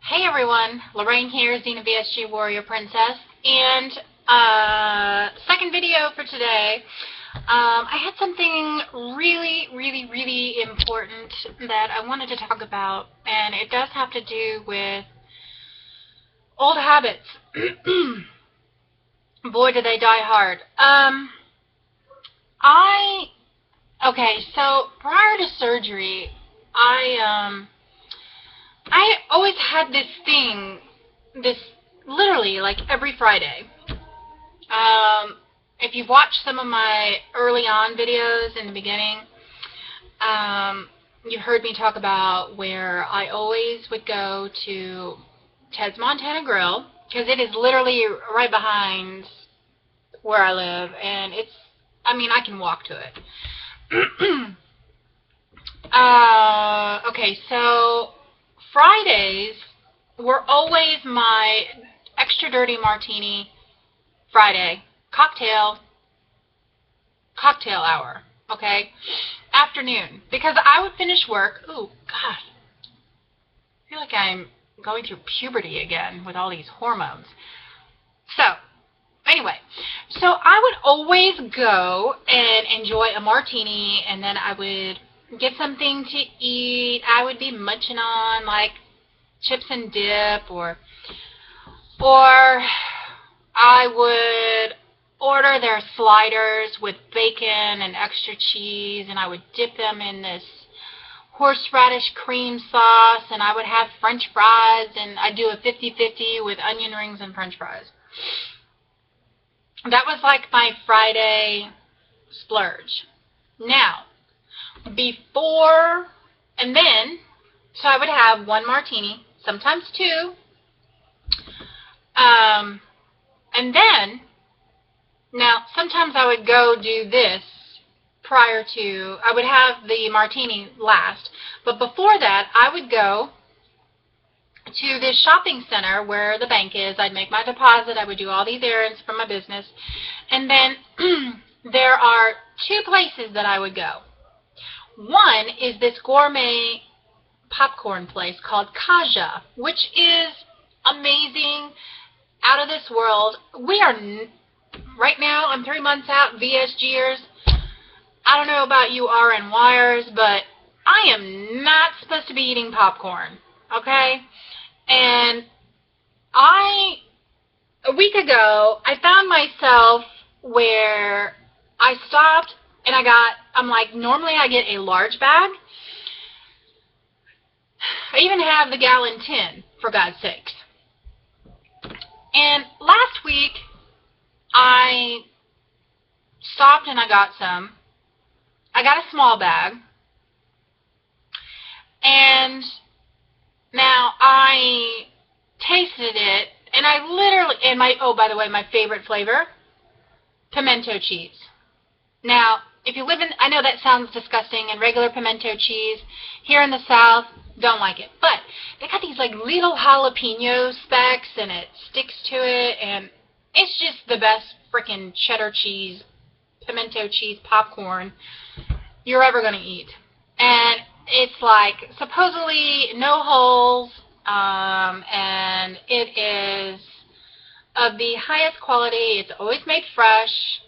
Hey everyone, Lorraine here, Xena VSG Warrior Princess, and second video for today. I had something really important that I wanted to talk about, and it does have to do with old habits. Boy, do they die hard. Okay, so prior to surgery, I always had this thing, literally like every Friday. If you've watched some of my early on videos in the beginning, you heard me talk about where I always would go to Ted's Montana Grill, because it is literally right behind where I live, and I can walk to it. Okay, so Fridays were always my extra dirty martini Friday cocktail hour, okay? Afternoon, because I would finish work. Ooh, God. I feel like I'm going through puberty again with all these hormones. So, anyway, so I would always go and enjoy a martini, and then I would get something to eat. I would be munching on like chips and dip, or I would order their sliders with bacon and extra cheese, and I would dip them in this horseradish cream sauce, and I would have french fries, and I'd do a 50-50 with onion rings and french fries. That was like my Friday splurge. Now, before and then, so I would have one martini, sometimes two, and then, now sometimes I would go do this prior to, I would have the martini last, but before that I would go to this shopping center where the bank is. I'd make my deposit, I would do all these errands for my business, and then there are two places that I would go. One is this gourmet popcorn place called Kaja, which is amazing, out of this world. We are, right now, I'm 3 months out, VSGers. I don't know about you RNYers, but I am not supposed to be eating popcorn, okay? And a week ago, I found myself where I stopped and I'm like, normally I get a large bag. I even have the gallon tin, for God's sakes. And last week, I stopped and I got some. I got a small bag. And now I tasted it, and I literally, oh, by the way, my favorite flavor, pimento cheese. Now, if you live in, I know that sounds disgusting, and regular pimento cheese here in the South, don't like it. But they got these like little jalapeno specks, and it sticks to it, and it's just the best freaking cheddar cheese, pimento cheese popcorn you're ever going to eat. And it's like supposedly no holes, and it is of the highest quality. It's always made fresh.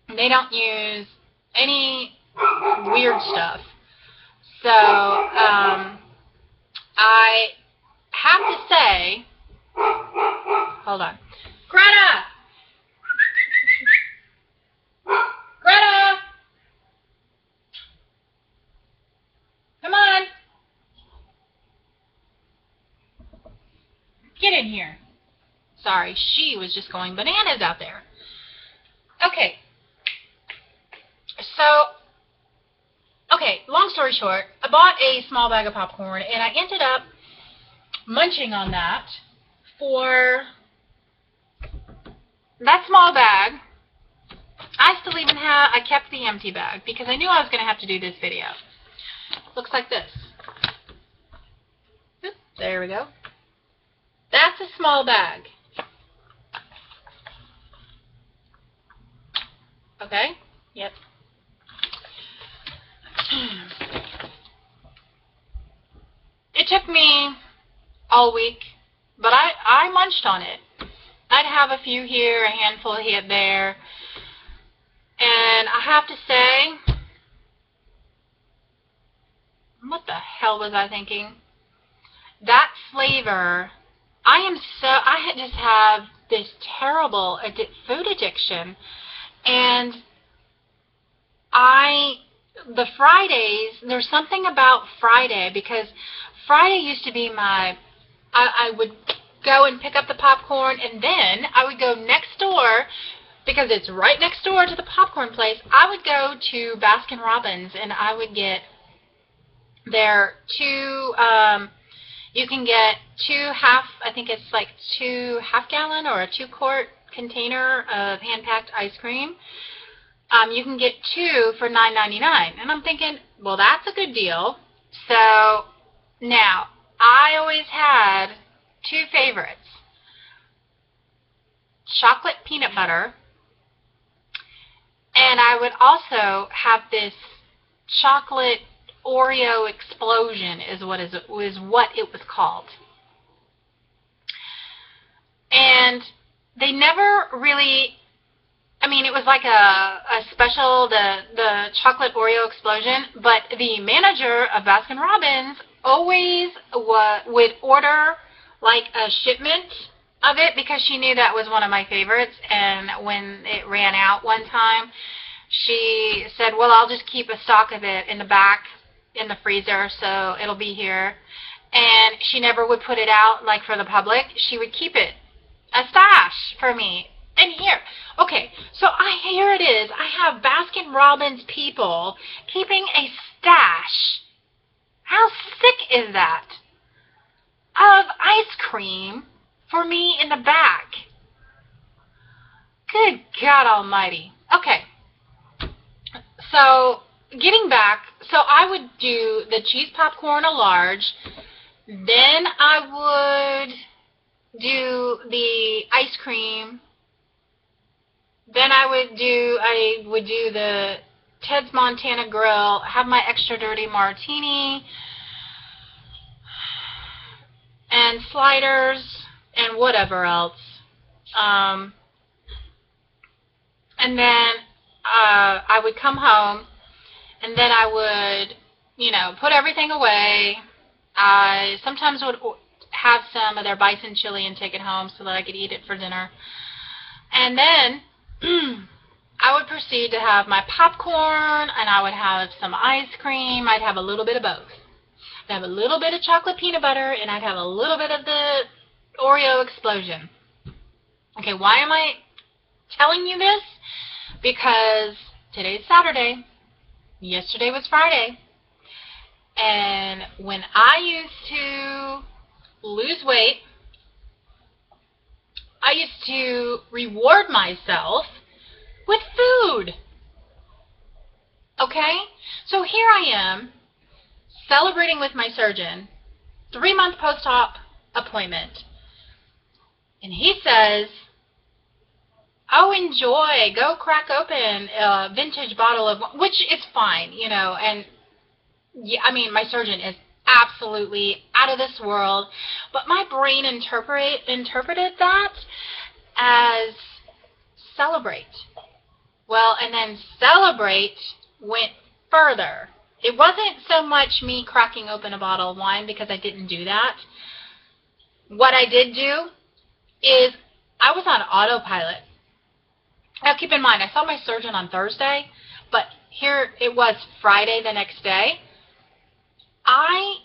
They don't use any weird stuff. So, I have to say, hold on. Greta! Greta! Come on. Get in here. Sorry, she was just going bananas out there. Okay. So, long story short, I bought a small bag of popcorn, and I ended up munching on that for that small bag. I still even have, I kept the empty bag because I knew I was going to have to do this video. Looks like this. Oop, there we go. That's a small bag. Okay? Yep. It took me all week, but I munched on it. I'd have a few here, a handful here, there, and I have to say, what the hell was I thinking? That flavor, I just have this terrible food addiction, and the Fridays, there's something about Friday, because Friday used to be I would go and pick up the popcorn, and then I would go next door, because it's right next door to the popcorn place. I would go to Baskin Robbins, and I would get their you can get I think it's like 2 half-gallon or a 2-quart container of hand-packed ice cream. You can get 2 for $9.99, and I'm thinking, well, that's a good deal. So now, I always had 2 favorites: chocolate peanut butter, and I would also have this chocolate Oreo explosion is what it was called. And they never really, I mean, it was like a special, the chocolate Oreo explosion, but the manager of Baskin Robbins always would order like a shipment of it, because she knew that was one of my favorites. And when it ran out one time, she said, well, I'll just keep a stock of it in the back in the freezer, so it'll be here. And she never would put it out like for the public. She would keep it a stash for me. And here, okay, so here it is. I have Baskin Robbins people keeping a stash. How sick is that? Of ice cream for me in the back. Good God Almighty. Okay. So, getting back, so I would do the cheese popcorn, a large. Then I would do the ice cream. Then I would do the Ted's Montana Grill, have my extra dirty martini, and sliders, and whatever else. And then I would come home, and then I would, put everything away. I sometimes would have some of their bison chili and take it home so that I could eat it for dinner. And then I would proceed to have my popcorn, and I would have some ice cream. I'd have a little bit of both. I'd have a little bit of chocolate peanut butter, and I'd have a little bit of the Oreo explosion. Okay, why am I telling you this? Because today's Saturday, yesterday was Friday, and when I used to lose weight, I used to reward myself with food. Okay? So here I am, celebrating with my surgeon, 3-month post-op appointment, and he says, oh, enjoy, go crack open a vintage bottle of, which is fine, and yeah, I mean, my surgeon is absolutely out of this world, but my brain interpreted that as celebrate. Well, and then celebrate went further. It wasn't so much me cracking open a bottle of wine, because I didn't do that. What I did do is I was on autopilot. Now, keep in mind, I saw my surgeon on Thursday, but here it was Friday the next day. I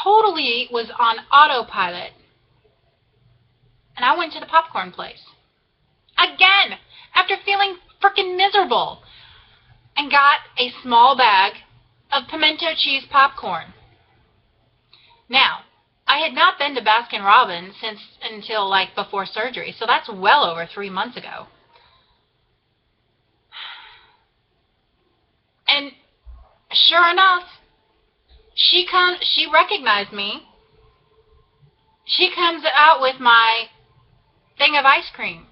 totally was on autopilot, and I went to the popcorn place. Again, after feeling freaking miserable, and got a small bag of pimento cheese popcorn. Now, I had not been to Baskin Robbins until like before surgery, so that's well over 3 months ago. And sure enough, she recognized me. She comes out with my thing of ice cream.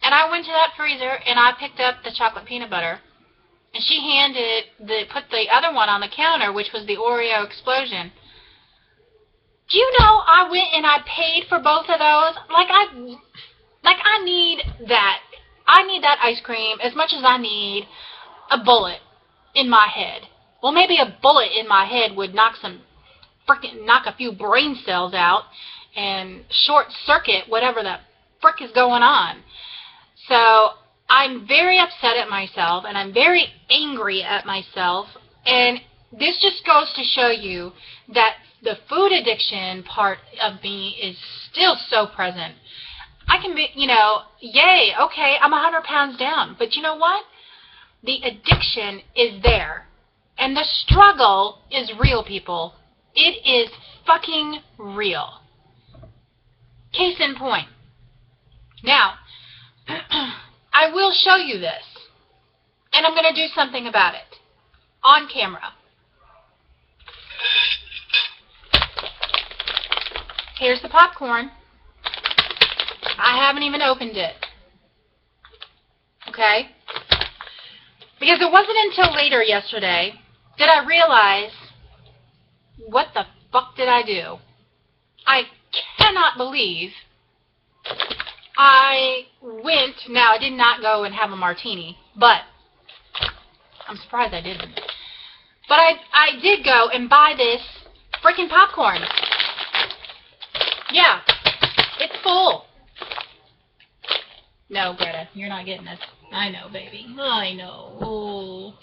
And I went to that freezer, and I picked up the chocolate peanut butter. And she put the other one on the counter, which was the Oreo explosion. Do you know I went and I paid for both of those? I need that. I need that ice cream as much as I need a bullet in my head. Well, maybe a bullet in my head would knock a few brain cells out and short circuit whatever the frick is going on. So I'm very upset at myself, and I'm very angry at myself, and this just goes to show you that the food addiction part of me is still so present. I can be, yay, okay, I'm 100 pounds down, but you know what? The addiction is there, and the struggle is real, people. It is fucking real. Case in point. Now, I will show you this, and I'm going to do something about it on camera. Here's the popcorn. I haven't even opened it. Okay? Because it wasn't until later yesterday that I realized, what the fuck did I do? I cannot believe I went, now I did not go and have a martini, but I'm surprised I didn't. But I did go and buy this freaking popcorn. Yeah, it's full. No, Greta, you're not getting this. I know, baby. I know. Oh.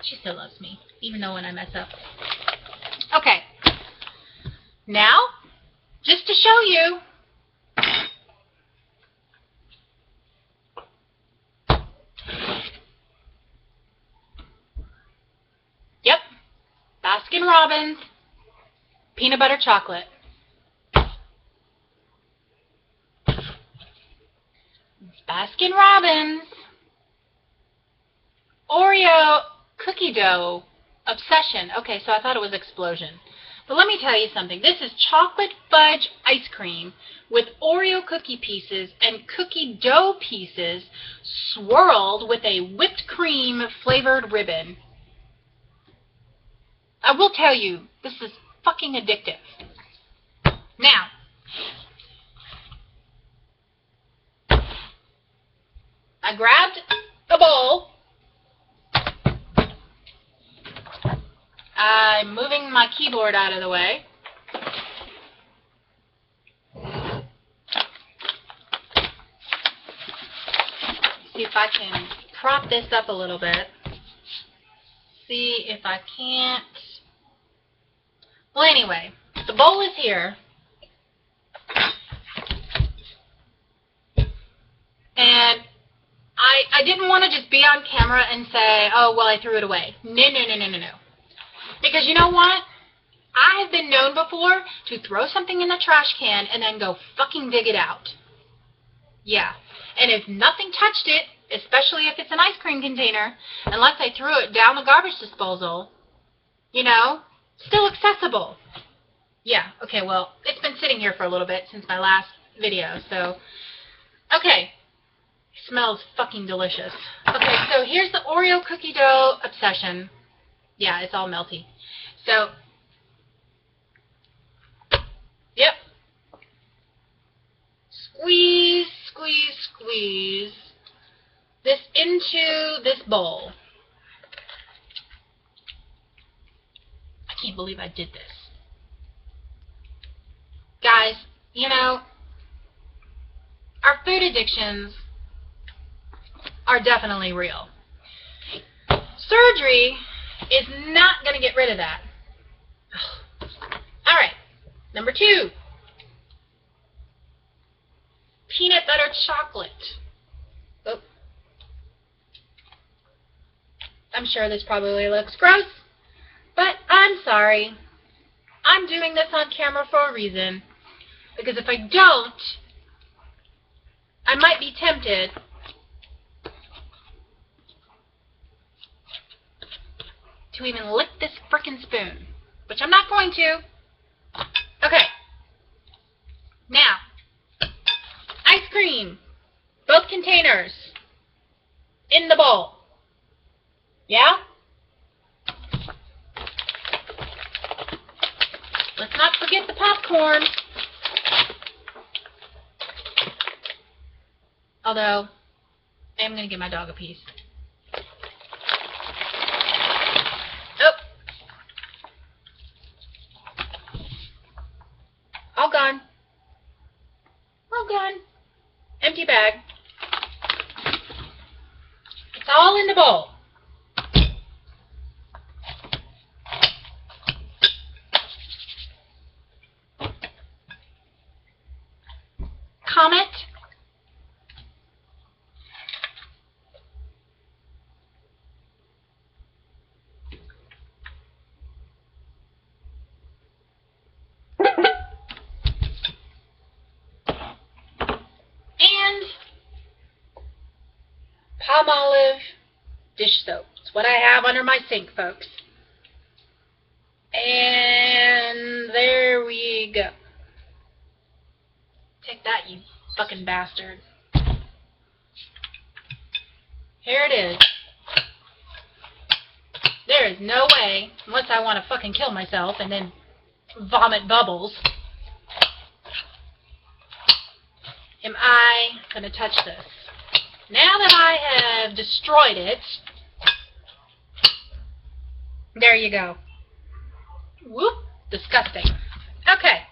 She still loves me, even though when I mess up. Okay. Now, just to show you, yep, Baskin-Robbins peanut butter chocolate. Baskin-Robbins Oreo cookie dough obsession. Okay, so I thought it was explosion. But let me tell you something. This is chocolate fudge ice cream with Oreo cookie pieces and cookie dough pieces swirled with a whipped cream flavored ribbon. I will tell you, this is fucking addictive. Now, I grabbed a bowl. I'm moving my keyboard out of the way. See if I can prop this up a little bit. See if I can't. Well, anyway, the bowl is here. And I didn't want to just be on camera and say, oh, well, I threw it away. No. Because you know what? I have been known before to throw something in the trash can and then go fucking dig it out. Yeah. And if nothing touched it, especially if it's an ice cream container, unless I threw it down the garbage disposal, still accessible. Yeah, okay, well, it's been sitting here for a little bit since my last video, so, okay. It smells fucking delicious. Okay, so here's the Oreo cookie dough obsession. Yeah, it's all melty. So, yep. Squeeze this into this bowl. I can't believe I did this. Guys, our food addictions are definitely real. Surgery is not going to get rid of that. Alright, number 2. Peanut butter chocolate. Oh. I'm sure this probably looks gross, but I'm sorry. I'm doing this on camera for a reason, because if I don't, I might be tempted to even lick this frickin' spoon, which I'm not going to. Okay. Now, ice cream, both containers, in the bowl. Yeah? Let's not forget the popcorn. Although, I am going to give my dog a piece. Oh. All gone. All gone. Empty bag. It's all in the bowl. Comment. And Palmolive dish soap. It's what I have under my sink, folks. And there we go. Take that, you fucking bastard. Here it is. There is no way, unless I want to fucking kill myself and then vomit bubbles, am I going to touch this. Now that I have destroyed it, there you go. Whoop, disgusting. Okay.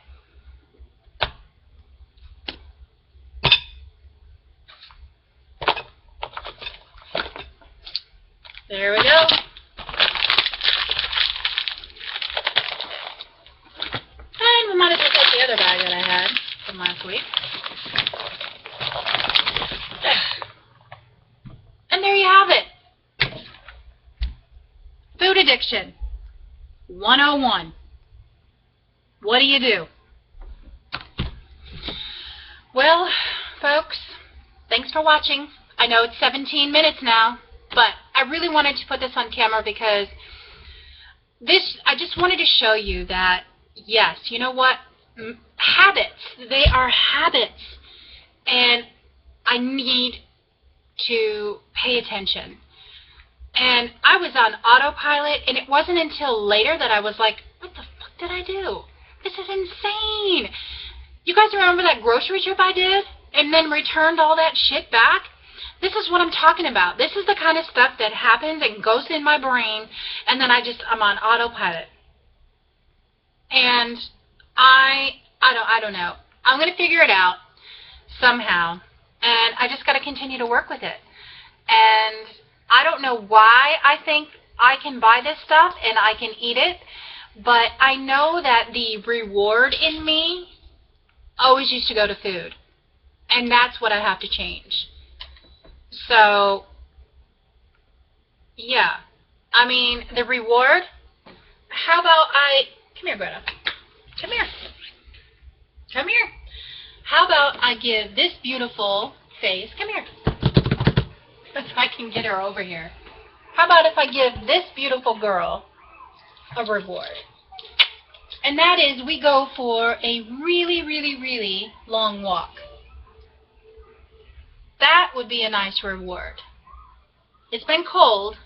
There we go. And we might as well take the other bag that I had from last week. And there you have it. Food addiction 101. What do you do? Well, folks, thanks for watching. I know it's 17 minutes now, but I really wanted to put this on camera because I just wanted to show you that, yes, you know what? Habits, they are habits, and I need to pay attention. And I was on autopilot, and it wasn't until later that I was like, what the fuck did I do? This is insane. You guys remember that grocery trip I did and then returned all that shit back? This is what I'm talking about. This is the kind of stuff that happens and goes in my brain, and then I'm on autopilot. And I don't know. I'm going to figure it out somehow, and I just got to continue to work with it. And I don't know why I think I can buy this stuff and I can eat it, but I know that the reward in me always used to go to food, and that's what I have to change. So, yeah, I mean, the reward, how about come here, Greta, come here, come here. How about I give this beautiful face, come here, if I can get her over here. How about if I give this beautiful girl a reward? And that is, we go for a really, really, really long walk. That would be a nice reward. It's been cold.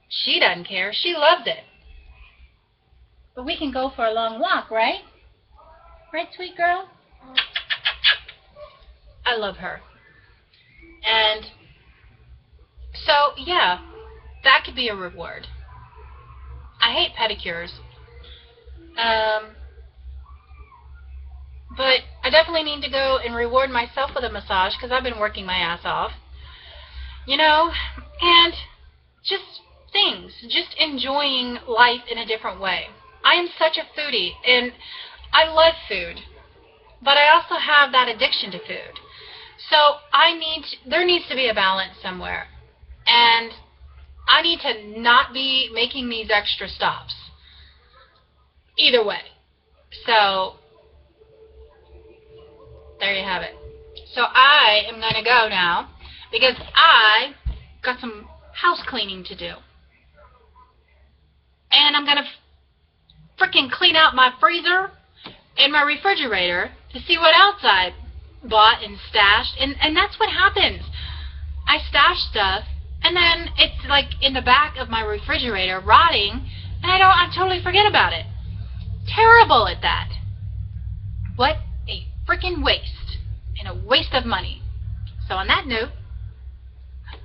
She doesn't care. She loved it. But we can go for a long walk, right? Right, sweet girl? I love her. And so, yeah, that could be a reward. I hate pedicures. But I definitely need to go and reward myself with a massage because I've been working my ass off. You know, and just things, just enjoying life in a different way. I am such a foodie, and I love food, but I also have that addiction to food. So there needs to be a balance somewhere, and I need to not be making these extra stops. Either way. So there you have it. So I am going to go now because I got some house cleaning to do. And I'm going to freaking clean out my freezer and my refrigerator to see what else I bought and stashed. And that's what happens. I stash stuff, and then it's like in the back of my refrigerator rotting, and I totally forget about it. terrible at that. What a freaking waste, and a waste of money. So on that note,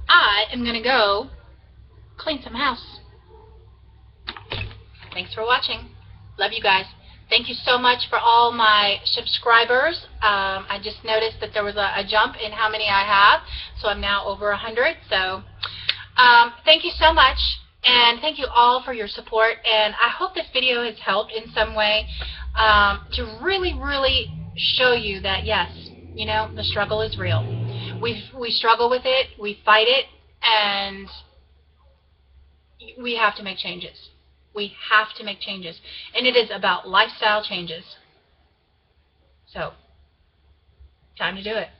I am going to go clean some house. Thanks for watching. Love you guys. Thank you so much for all my subscribers. I just noticed that there was a jump in how many I have, so I'm now over 100. So thank you so much, and thank you all for your support. And I hope this video has helped in some way to really show you that, yes, you know, the struggle is real. We struggle with it, we fight it, and we have to make changes. We have to make changes. And it is about lifestyle changes. So, time to do it.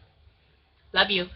Love you.